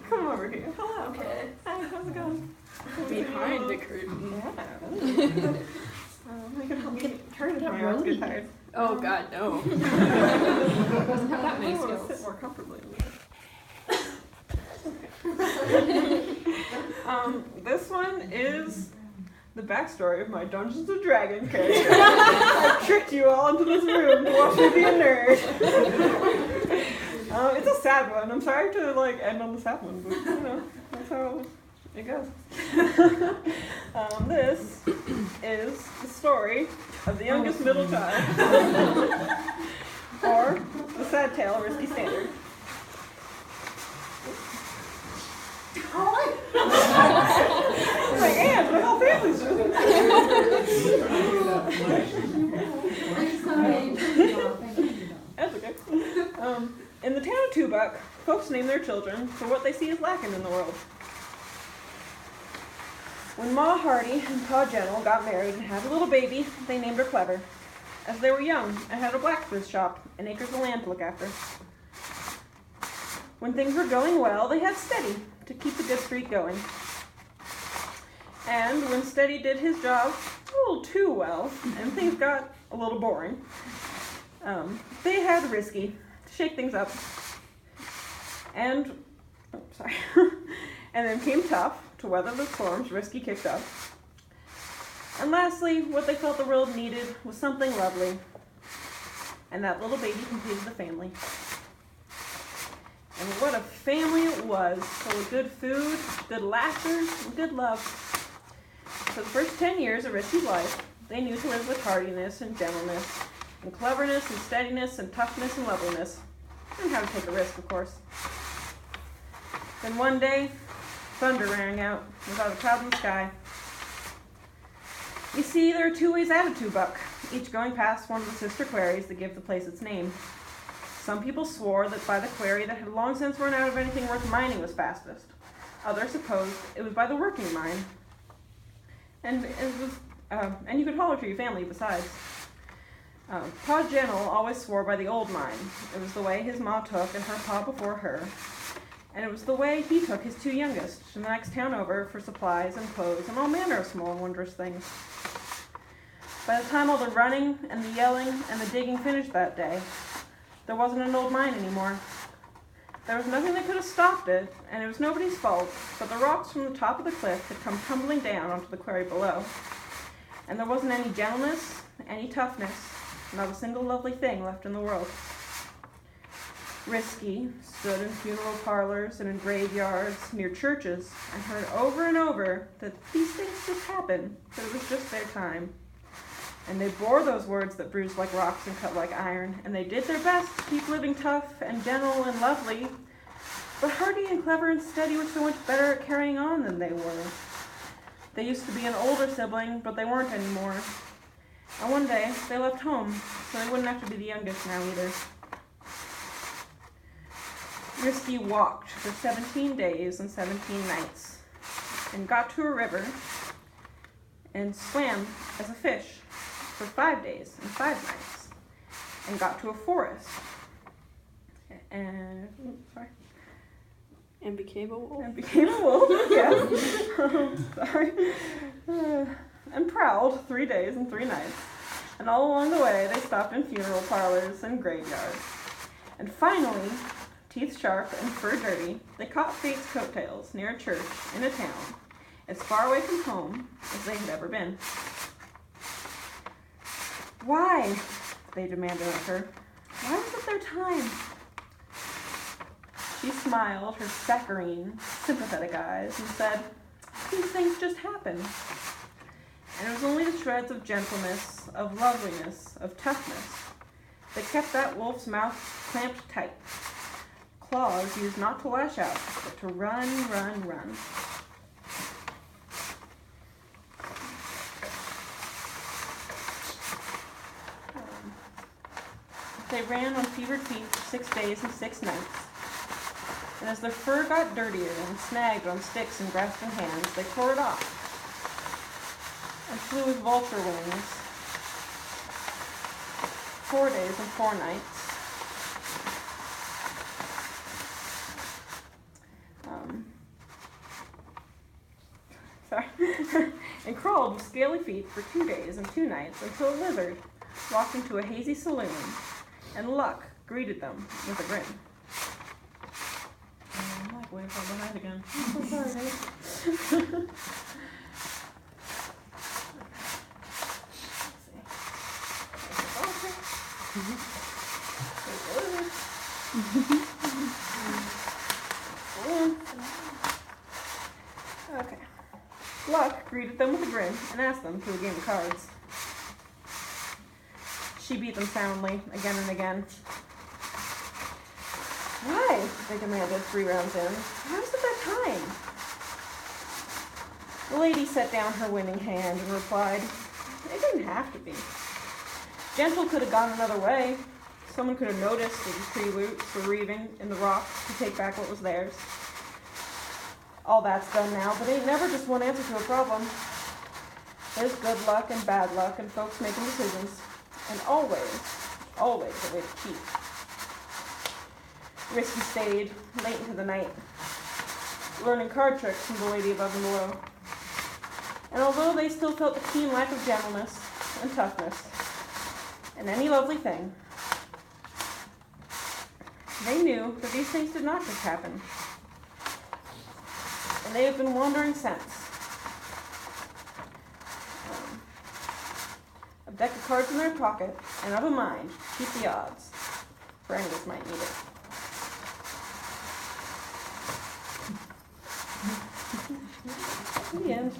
Come over here. Hello. Okay. Hi, how's it going? Behind the curtain. Yeah. You can help me turn it around. Let's get tired. Oh God, no. Doesn't have that many I want to sit skills. more comfortably. This one is the backstory of my Dungeons & Dragons character. I tricked you all into this room to watch me be a nerd. It's a sad one. I'm sorry to end on the sad one, but that's how it goes. This is the story of the youngest middle child, or the sad tale of Risky Standard. My aunt, my whole family's doing That's okay. In the town of Tubuck, folks name their children for what they see as lacking in the world. When Ma Hearty and Pa General got married and had a little baby, they named her Clever, as they were young and had a blacksmith shop and acres of land to look after. When things were going well, they had Steady to keep the good streak going. And when Steady did his job a little too well, and things got a little boring, they had Risky to shake things up. And, and then came Tough to weather the storms Risky kicked up. And lastly, what they felt the world needed was something lovely. And that little baby completed the family. And what a family it was, full of good food, good laughter, and good love. For the first 10 years of Risky's life, they knew to live with heartiness and gentleness, and cleverness and steadiness and toughness and loveliness, and how to take a risk, of course. Then one day, thunder rang out without a cloud in the sky. You see, there are two ways out of Tubuck, each going past one of the sister quarries that give the place its name. Some people swore that by the quarry that had long since run out of anything worth mining was fastest. Others supposed it was by the working mine. And you could holler to your family besides. Pa General always swore by the old mine. It was the way his ma took and her pa before her. And it was the way he took his two youngest to the next town over for supplies and clothes and all manner of small and wondrous things. By the time all the running and the yelling and the digging finished that day, there wasn't an old mine anymore. There was nothing that could have stopped it, and it was nobody's fault, but the rocks from the top of the cliff had come tumbling down onto the quarry below. And there wasn't any gentleness, any toughness, not a single lovely thing left in the world. Risky stood in funeral parlors and in graveyards near churches and heard over and over that these things just happen, that it was just their time. And they bore those words that bruised like rocks and cut like iron, and they did their best to keep living tough and gentle and lovely. But Hearty and Clever and Steady were so much better at carrying on than they were. They used to be an older sibling, but they weren't anymore. And one day, they left home, so they wouldn't have to be the youngest now either. Risky walked for 17 days and 17 nights, and got to a river, and swam as a fish for 5 days and 5 nights, and got to a forest, and became a wolf. And became a wolf, yes. And prowled 3 days and 3 nights. And all along the way, they stopped in funeral parlors and graveyards. And finally, teeth sharp and fur dirty, they caught fate's coattails near a church in a town, as far away from home as they had ever been. Why? They demanded of her. Why was it their time? She smiled her saccharine, sympathetic eyes and said, these things just happen. And it was only the shreds of gentleness, of loveliness, of toughness that kept that wolf's mouth clamped tight. Claws used not to lash out, but to run, run, run. They ran on fevered feet for 6 days and 6 nights. And as their fur got dirtier and snagged on sticks and grasping hands, they tore it off and flew with vulture wings 4 days and 4 nights. sorry, and crawled with scaly feet for 2 days and 2 nights until a lizard walked into a hazy saloon, and Luck greeted them with a grin. I'm like way far behind again. I'm so sorry, Nate. Okay. Luck greeted them with a grin and asked them to a game of cards. She beat them soundly, again and again. Why? They demanded 3 rounds in. How's it that time? The lady set down her winning hand and replied, it didn't have to be. Gentle could have gone another way. Someone could have noticed that the tree roots were reaving in the rock to take back what was theirs. All that's done now, but ain't never just one answer to a problem. There's good luck and bad luck and folks making decisions. And always a way to cheat. Risky stayed late into the night, learning card tricks from the lady above and below. And although they still felt the keen lack of gentleness and toughness in any lovely thing, they knew that these things did not just happen. And they have been wandering since. A deck of cards in their pocket and of a mind to keep the odds, for any of us might need it. The end.